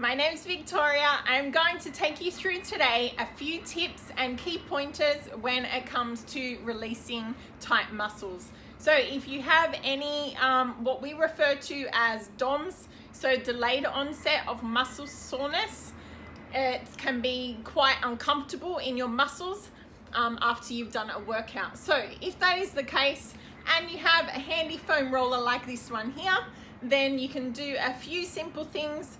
My name's Victoria. I'm going to take you through today a few tips and key pointers when it comes to releasing tight muscles. So if you have any, what we refer to as DOMS, so delayed onset of muscle soreness, it can be quite uncomfortable in your muscles after you've done a workout. So if that is the case and you have a handy foam roller like this one here, then you can do a few simple things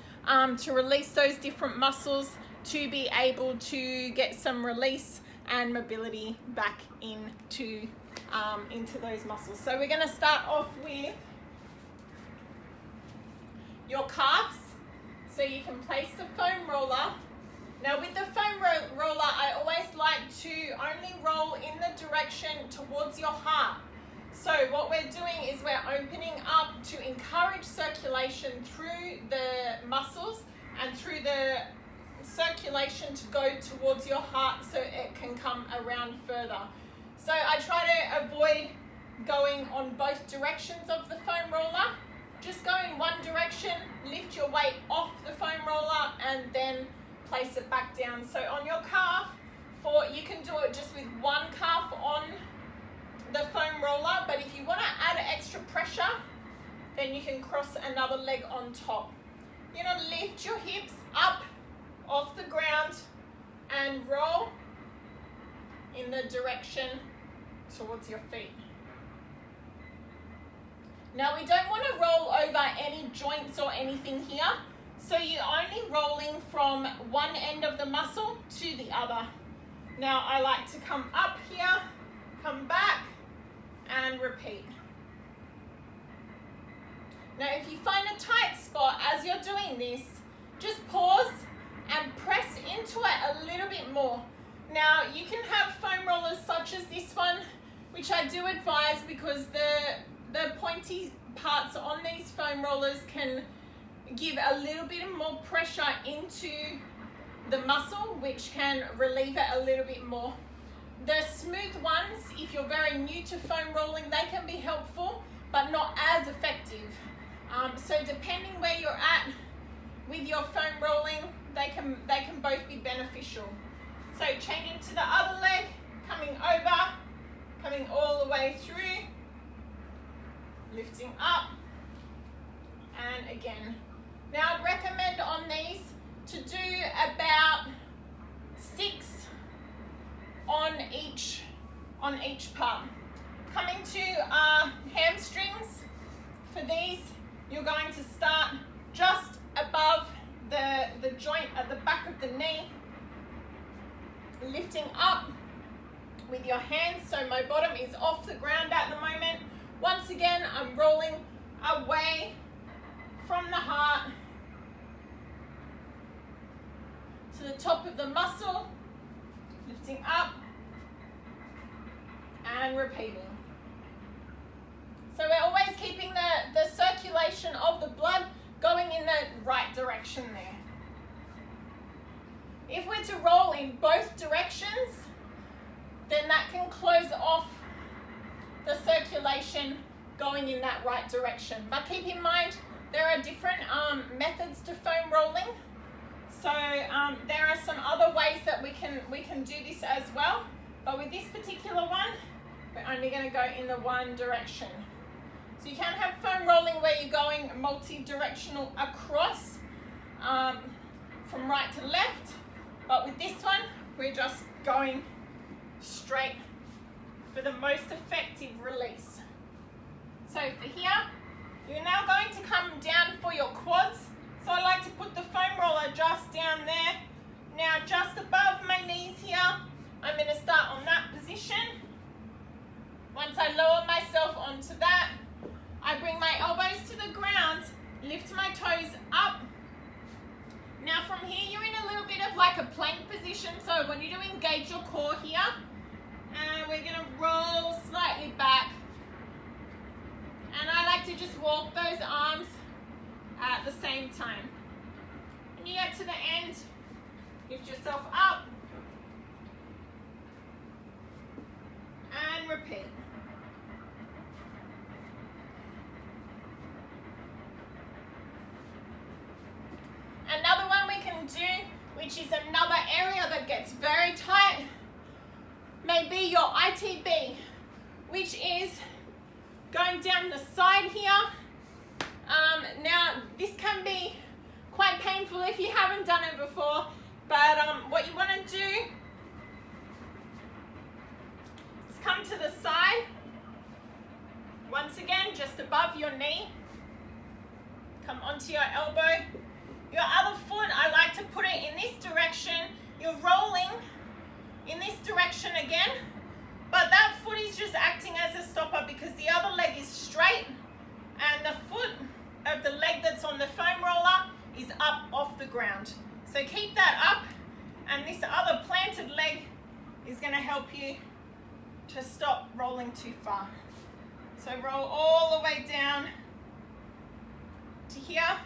to release those different muscles to be able to get some release and mobility back into those muscles. So we're going to start off with your calves. So you can place the foam roller. Now with the foam roller, I always like to only roll in the direction towards your heart. So what we're doing is we're opening up to encourage circulation through the muscles and through the circulation to go towards your heart so it can come around further. So I try to avoid going on both directions of the foam roller. Just go in one direction, lift your weight off the foam roller and then place it back down. So on your calf, you can do it just with one calf on the foam roller, but if you want to add extra pressure, then you can cross another leg on top. You're going to lift your hips up off the ground and roll in the direction towards your feet. Now we don't want to roll over any joints or anything here, so you're only rolling from one end of the muscle to the other. Now I like to come up here, come back, and repeat. Now if you find a tight spot as you're doing this, just pause and press into it a little bit more. Now you can have foam rollers such as this one, which I do advise because the pointy parts on these foam rollers can give a little bit more pressure into the muscle, which can relieve it a little bit more. The smooth ones, if you're very new to foam rolling, they can be helpful, but not as effective. So depending where you're at with your foam rolling, they can both be beneficial. So changing to the other leg, coming over, coming all the way through, lifting up, and again. Now I'd recommend on these to do about 6 on each part. Coming to hamstrings, for these you're going to start just above the joint at the back of the knee, lifting up with your hands so my bottom is off the ground at the moment. Once again, I'm rolling away from the heart to the top of the muscle, lifting up and repeating. So we're always keeping the circulation of the blood going in the right direction there. If we're to roll in both directions, then that can close off the circulation going in that right direction. But keep in mind, there are different methods to foam rolling. So there are some other ways that we can do this as well. But with this particular one, we're only going to go in the one direction. So you can have foam rolling where you're going multi-directional across from right to left. But with this one, we're just going straight for the most effective release. So for here, you're now going to come down for your quads. So I like to put the foam roller just down there. Now just above my knees here, I'm going to start on that position. Once I lower myself onto that, I bring my elbows to the ground, lift my toes up. Now from here, you're in a little bit of like a plank position. So when you do engage your core here, and we're going to roll slightly back. And I like to just walk those arms at the same time. When you get to the end, lift yourself up and repeat. Another one which is another area that gets very tight, may be your ITB, which is going down the side here. Now, this can be quite painful if you haven't done it before, but what you want to do is come to the side, once again, just above your knee, come onto your elbow. Your other foot, I like to put it in this direction. You're rolling in this direction again, but that foot is just acting as a stopper because the other leg is straight and the foot of the leg that's on the foam roller is up off the ground. So keep that up, and this other planted leg is going to help you to stop rolling too far. So roll all the way down to here,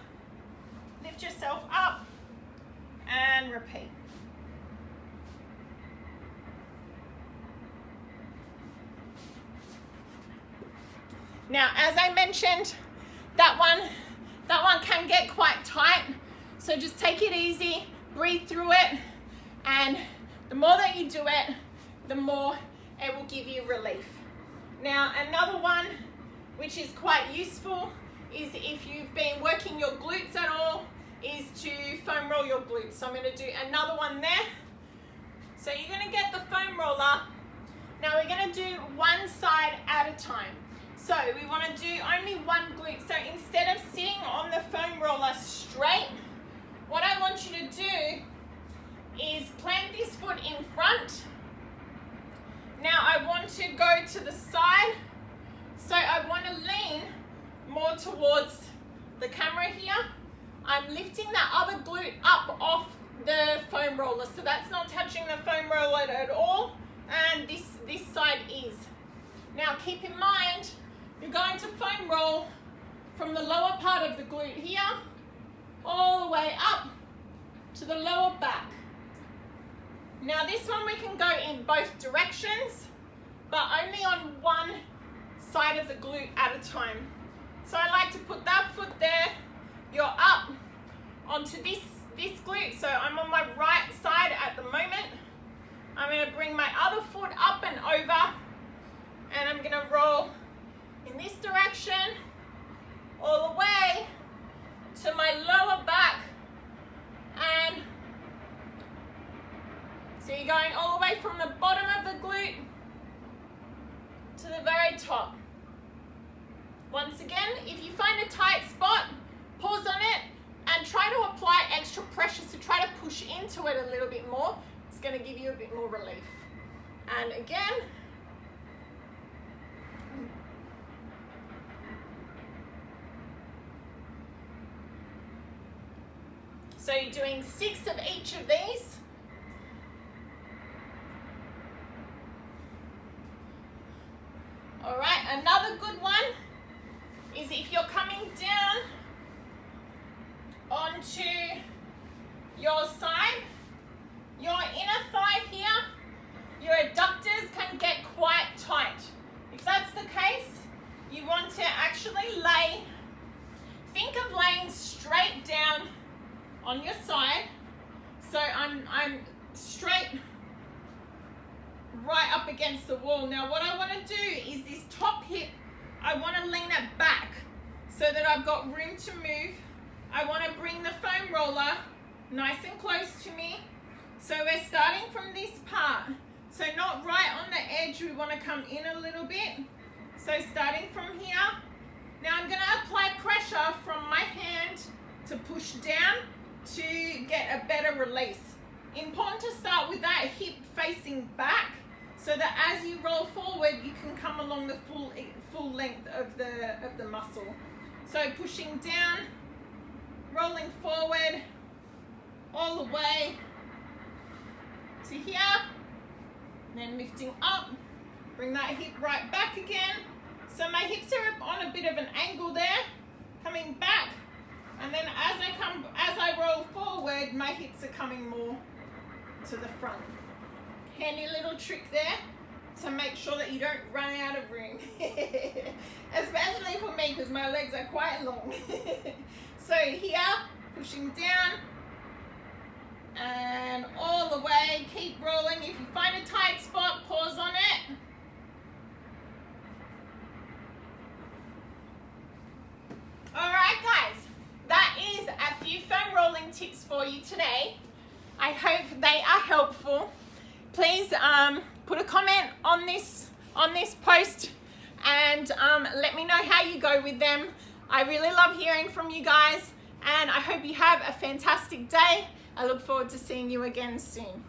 lift yourself up and repeat. Now, as I mentioned, that one can get quite tight, so just take it easy, breathe through it, and the more that you do it, the more it will give you relief. Now, another one which is quite useful is if you've been working your glutes at all, is to foam roll your glutes. So I'm going to do another one there. So you're going to get the foam roller. Now we're going to do one side at a time. So we want to do only one glute. So instead of sitting on the foam roller straight, what I want you to do is plant this foot in front. Now I want to go to the side. So I want to lean more towards the camera here. I'm lifting that other glute up off the foam roller. So that's not touching the foam roller at all. And this side is. Now keep in mind, you're going to foam roll from the lower part of the glute here, all the way up to the lower back. Now this one we can go in both directions, but only on one side of the glute at a time. So I like to put that foot there, you're up onto this glute. So I'm on my right side at the moment. I'm going to bring my other foot up and over, and I'm going to roll in this direction all the way to my lower back. And so you're going all the way from the bottom of the glute to the very top. Once again, if you find a tight spot, pause on it and try to apply extra pressure. So try to push into it a little bit more. It's going to give you a bit more relief. And again, so you're doing 6 of each of these. All right, another good one is if you're coming down onto your side, your inner thigh here, your adductors can get quite tight. If that's the case, you want to actually think of laying straight down on your side. So I'm straight right up against the wall. Now what I want to do is this top hip, I want to lean it back so that I've got room to move. I want to bring the foam roller nice and close to me. So we're starting from this part. So not right on the edge, we want to come in a little bit. So starting from here. Now I'm going to apply pressure from my hand to push down to get a better release. Important to start with that hip facing back so that as you roll forward, you can come along the full length of the muscle. So pushing down, rolling forward, all the way to here, then lifting up, bring that hip right back again. So my hips are on a bit of an angle there, coming back, and then as I roll forward, my hips are coming more to the front. Handy little trick there to make sure that you don't run out of room, especially for me because my legs are quite long. So here, pushing down, And all the way, keep rolling. If you find a tight spot, pause on it. All right, guys, that is a few foam rolling tips for you today. I hope they are helpful. Please put a comment on this post and let me know how you go with them. I really love hearing from you guys, and I hope you have a fantastic day. I look forward to seeing you again soon.